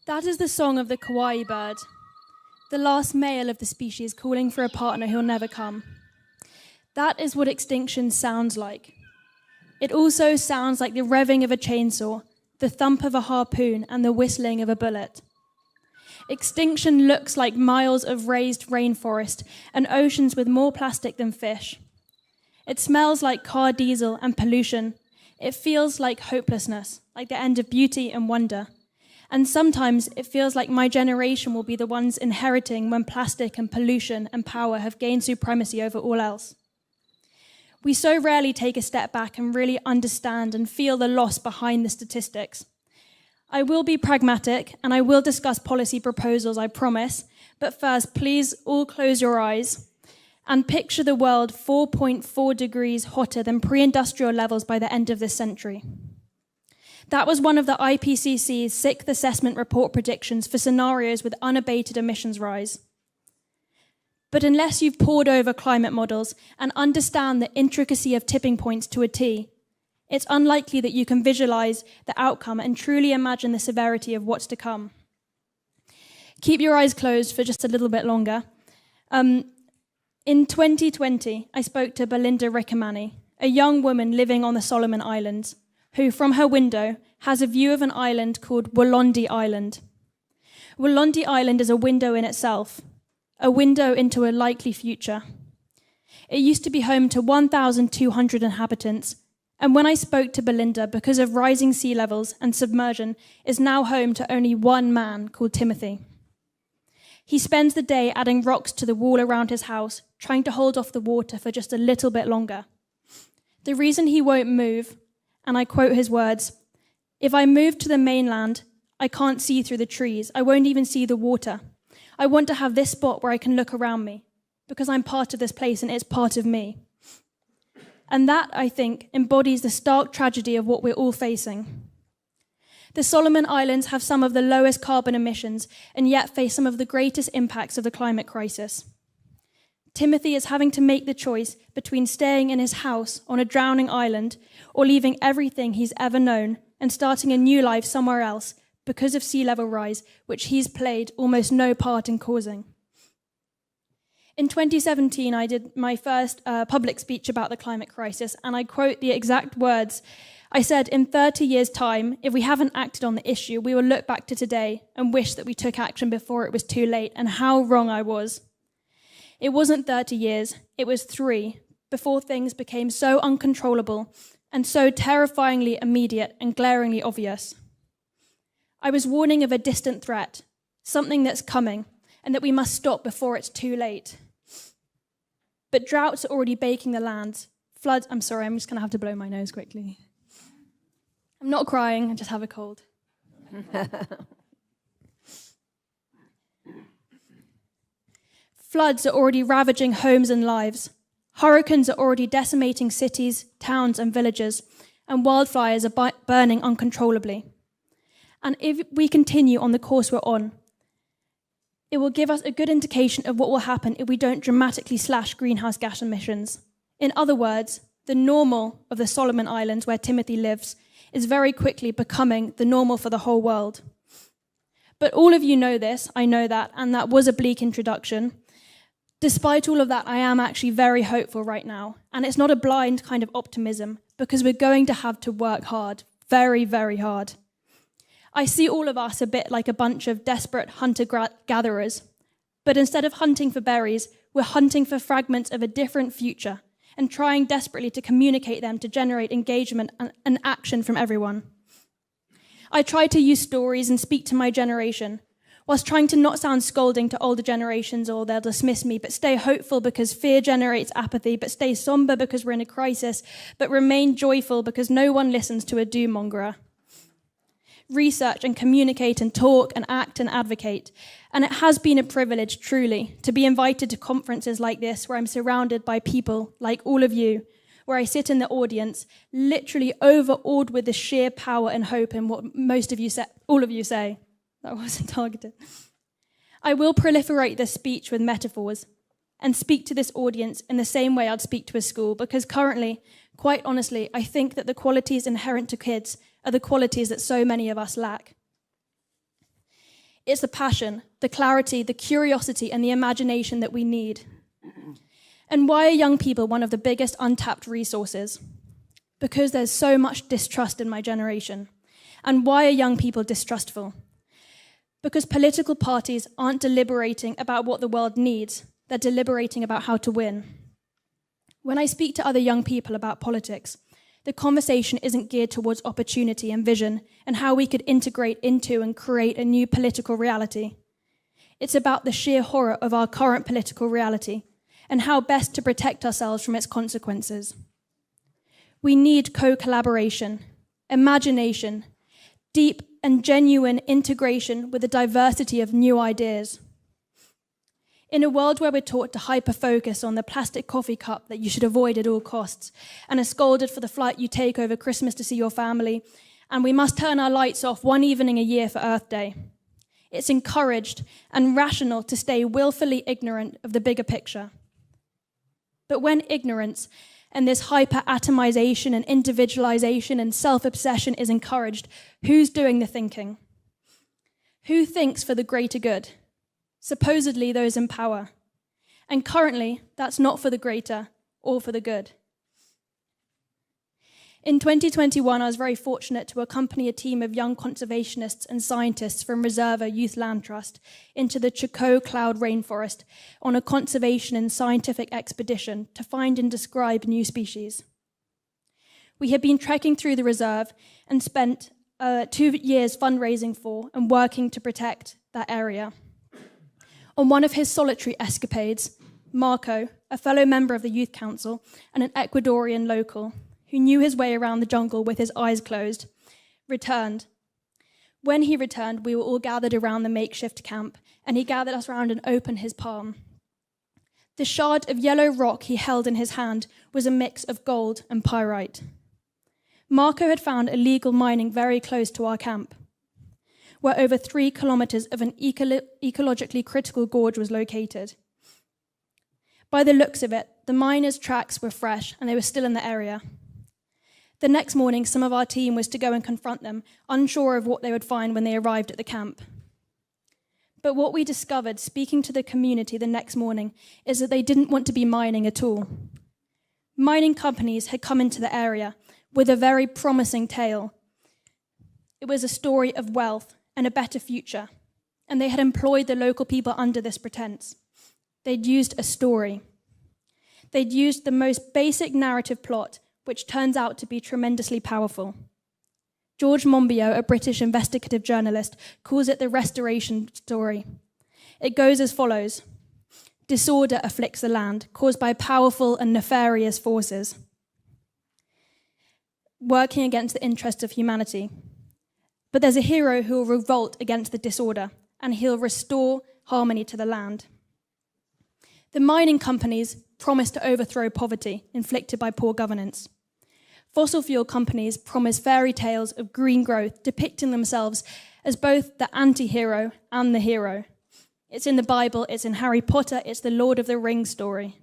That is the song of the kawaii bird, the last male of the species calling for a partner who'll never come. That is what extinction sounds like. It also sounds like the revving of a chainsaw, the thump of a harpoon, and the whistling of a bullet. Extinction looks like miles of raised rainforest and oceans with more plastic than fish. It smells like car diesel and pollution. It feels like hopelessness, like the end of beauty and wonder. And sometimes it feels like my generation will be the ones inheriting when plastic and pollution and power have gained supremacy over all else. We so rarely take a step back and really understand and feel the loss behind the statistics. I will be pragmatic and I will discuss policy proposals, I promise, but first, please all close your eyes and picture the world 4.4 degrees hotter than pre-industrial levels by the end of this century. That was one of the IPCC's sixth assessment report predictions for scenarios with unabated emissions rise. But unless you've pored over climate models and understand the intricacy of tipping points to a T, it's unlikely that you can visualize the outcome and truly imagine the severity of what's to come. Keep your eyes closed for just a little bit longer. In 2020, I spoke to Belinda Rickamani, a young woman living on the Solomon Islands, who, from her window, has a view of an island called Wolondi Island. Wolondi Island is a window in itself, a window into a likely future. It used to be home to 1,200 inhabitants, and when I spoke to Belinda, because of rising sea levels and submersion, is now home to only one man called Timothy. He spends the day adding rocks to the wall around his house, trying to hold off the water for just a little bit longer. The reason he won't move, and I quote his words, "If I move to the mainland, I can't see through the trees. I won't even see the water. I want to have this spot where I can look around me, because I'm part of this place and it's part of me." And that, I think, embodies the stark tragedy of what we're all facing. The Solomon Islands have some of the lowest carbon emissions and yet face some of the greatest impacts of the climate crisis. Timothy is having to make the choice between staying in his house on a drowning island or leaving everything he's ever known and starting a new life somewhere else because of sea level rise, which he's played almost no part in causing. In 2017, I did my first public speech about the climate crisis, and I quote the exact words. I said, "In 30 years' time, if we haven't acted on the issue, we will look back to today and wish that we took action before it was too late," and how wrong I was. It wasn't 30 years, it was 3, before things became so uncontrollable and so terrifyingly immediate and glaringly obvious. I was warning of a distant threat, something that's coming, and that we must stop before it's too late. But droughts are already baking the land. Floods, I'm sorry, I'm just going to have to blow my nose quickly. I'm not crying, I just have a cold. Floods are already ravaging homes and lives. Hurricanes are already decimating cities, towns, and villages, and wildfires are burning uncontrollably. And if we continue on the course we're on, it will give us a good indication of what will happen if we don't dramatically slash greenhouse gas emissions. In other words, the normal of the Solomon Islands, where Timothy lives, is very quickly becoming the normal for the whole world. But all of you know this, I know that, and that was a bleak introduction. Despite all of that, I am actually very hopeful right now. And it's not a blind kind of optimism, because we're going to have to work hard, very, very hard. I see all of us a bit like a bunch of desperate hunter-gatherers. But instead of hunting for berries, we're hunting for fragments of a different future and trying desperately to communicate them to generate engagement and action from everyone. I try to use stories and speak to my generation, whilst trying to not sound scolding to older generations or they'll dismiss me, but stay hopeful because fear generates apathy, but stay somber because we're in a crisis, but remain joyful because no one listens to a doom-mongerer. Research and communicate and talk and act and advocate. And it has been a privilege, truly, to be invited to conferences like this where I'm surrounded by people like all of you, where I sit in the audience, literally overawed with the sheer power and hope in what all of you say. That wasn't targeted. I will proliferate this speech with metaphors and speak to this audience in the same way I'd speak to a school, because currently, quite honestly, I think that the qualities inherent to kids are the qualities that so many of us lack. It's the passion, the clarity, the curiosity, and the imagination that we need. And why are young people one of the biggest untapped resources? Because there's so much distrust in my generation. And why are young people distrustful? Because political parties aren't deliberating about what the world needs, they're deliberating about how to win. When I speak to other young people about politics, the conversation isn't geared towards opportunity and vision and how we could integrate into and create a new political reality. It's about the sheer horror of our current political reality and how best to protect ourselves from its consequences. We need co-collaboration, imagination, deep and genuine integration with a diversity of new ideas. In a world where we're taught to hyper-focus on the plastic coffee cup that you should avoid at all costs, and are scolded for the flight you take over Christmas to see your family, and we must turn our lights off one evening a year for Earth Day, it's encouraged and rational to stay willfully ignorant of the bigger picture. But when ignorance and this hyper-atomization and individualization and self-obsession is encouraged, who's doing the thinking? Who thinks for the greater good? Supposedly those in power. And currently, that's not for the greater or for the good. In 2021, I was very fortunate to accompany a team of young conservationists and scientists from Reserva Youth Land Trust into the Choco Cloud Rainforest on a conservation and scientific expedition to find and describe new species. We had been trekking through the reserve and spent 2 years fundraising for and working to protect that area. On one of his solitary escapades, Marco, a fellow member of the Youth Council and an Ecuadorian local, who knew his way around the jungle with his eyes closed, returned. When he returned, we were all gathered around the makeshift camp, and he gathered us round and opened his palm. The shard of yellow rock he held in his hand was a mix of gold and pyrite. Marco had found illegal mining very close to our camp, where over 3 kilometers of an ecologically critical gorge was located. By the looks of it, the miners' tracks were fresh and they were still in the area. The next morning, some of our team was to go and confront them, unsure of what they would find when they arrived at the camp. But what we discovered, speaking to the community the next morning, is that they didn't want to be mining at all. Mining companies had come into the area with a very promising tale. It was a story of wealth and a better future, and they had employed the local people under this pretense. They'd used a story. They'd used the most basic narrative plot, which turns out to be tremendously powerful. George Monbiot, a British investigative journalist, calls it the restoration story. It goes as follows. Disorder afflicts the land, caused by powerful and nefarious forces, working against the interests of humanity. But there's a hero who will revolt against the disorder, and he'll restore harmony to the land. The mining companies promise to overthrow poverty inflicted by poor governance. Fossil fuel companies promise fairy tales of green growth, depicting themselves as both the anti-hero and the hero. It's in the Bible, it's in Harry Potter, it's the Lord of the Rings story.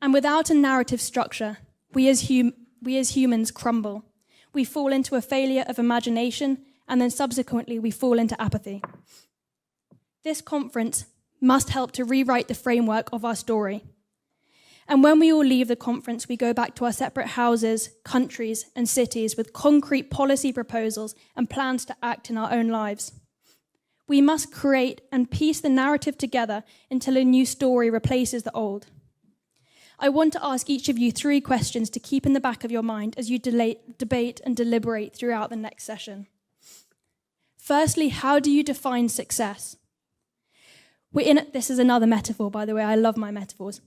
And without a narrative structure, we as humans crumble. We fall into a failure of imagination, and then subsequently we fall into apathy. This conference must help to rewrite the framework of our story. And when we all leave the conference, we go back to our separate houses, countries, and cities with concrete policy proposals and plans to act in our own lives. We must create and piece the narrative together until a new story replaces the old. I want to ask each of you 3 questions to keep in the back of your mind as you debate and deliberate throughout the next session. Firstly, how do you define success? This is another metaphor, by the way. I love my metaphors.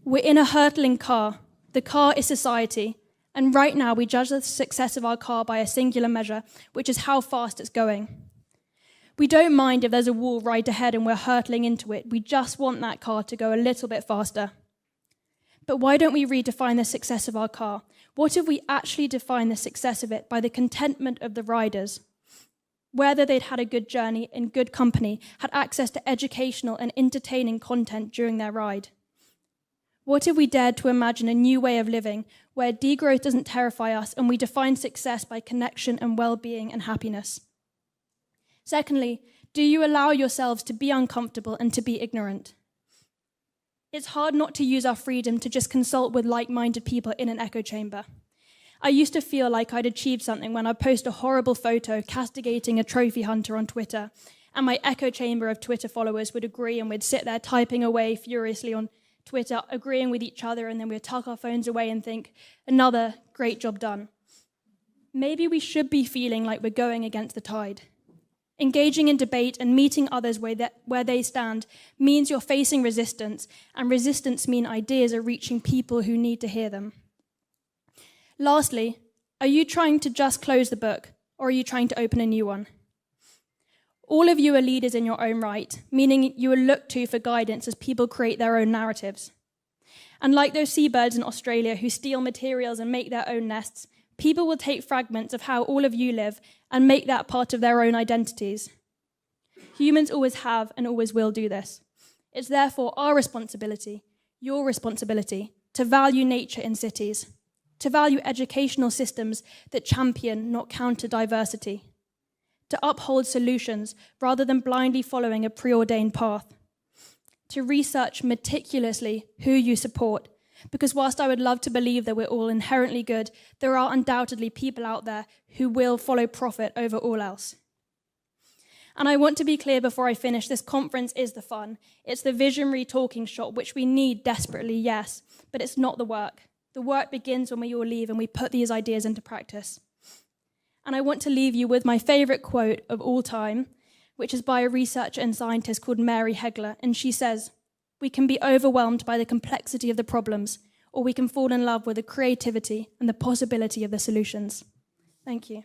We're in a hurtling car. The car is society. And right now, we judge the success of our car by a singular measure, which is how fast it's going. We don't mind if there's a wall right ahead and we're hurtling into it. We just want that car to go a little bit faster. But why don't we redefine the success of our car? What if we actually define the success of it by the contentment of the riders? Whether they'd had a good journey in good company, had access to educational and entertaining content during their ride. What if we dared to imagine a new way of living where degrowth doesn't terrify us and we define success by connection and well-being and happiness? Secondly, Do you allow yourselves to be uncomfortable and to be ignorant? It's hard not to use our freedom to just consult with like-minded people in an echo chamber. I used to feel like I'd achieved something when I'd post a horrible photo castigating a trophy hunter on Twitter, and my echo chamber of Twitter followers would agree, and we'd sit there typing away furiously on Twitter, agreeing with each other, and then we'd tuck our phones away and think, another great job done. Maybe we should be feeling like we're going against the tide. Engaging in debate and meeting others where they stand means you're facing resistance, and resistance means ideas are reaching people who need to hear them. Lastly, are you trying to just close the book, or are you trying to open a new one? All of you are leaders in your own right, meaning you are looked to for guidance as people create their own narratives. And like those seabirds in Australia who steal materials and make their own nests, people will take fragments of how all of you live and make that part of their own identities. Humans always have and always will do this. It's therefore our responsibility, your responsibility, to value nature in cities, to value educational systems that champion, not counter diversity, to uphold solutions rather than blindly following a preordained path, to research meticulously who you support, because whilst I would love to believe that we're all inherently good, there are undoubtedly people out there who will follow profit over all else. And I want to be clear before I finish, this conference is the fun. It's the visionary talking shop, which we need desperately, yes, but it's not the work. The work begins when we all leave and we put these ideas into practice. And I want to leave you with my favorite quote of all time, which is by a researcher and scientist called Mary Hegler, and she says, "We can be overwhelmed by the complexity of the problems, or we can fall in love with the creativity and the possibility of the solutions." Thank you.